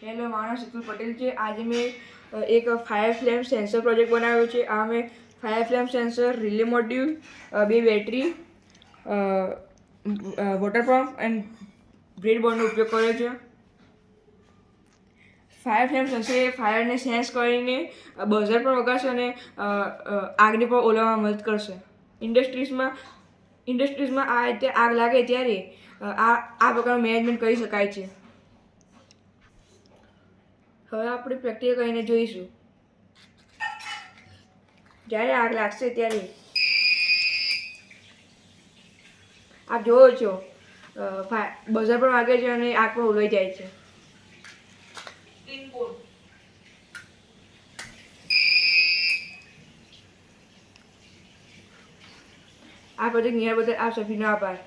Hello, મારું નામ શીતુલ પટેલ છે. આજે મેં એક ફાયર ફ્લેમ સેન્સર પ્રોજેક્ટ બનાવ્યો છે. આ મેં fire flame sensor, relay module, 2 battery, water pump and બ્રેડબોર્ડનો ઉપયોગ કર્યો છે. ફાયર ફ્લેમ સેન્સર એ ફાયરને સેન્સ કરીને બઝર પણ વગાડશે અને આગને પણ ઓલવવામાં મદદ કરશે. ઇન્ડસ્ટ્રીઝમાં આ રીતે આગ લાગે ત્યારે આ પ્રકારનું મેનેજમેન્ટ કરી શકાય છે. હવે આપણે પ્રેક્ટિકલ કરીને જોઈશું. જ્યારે આગ લાગશે ત્યારે આપ જોવો છો બઝર પણ વાગે છે અને આગ પણ ઓલવાઈ જાય છે. આ પ્રોજેક્ટ નિહાળ બદલ આપ સભીનો આભાર.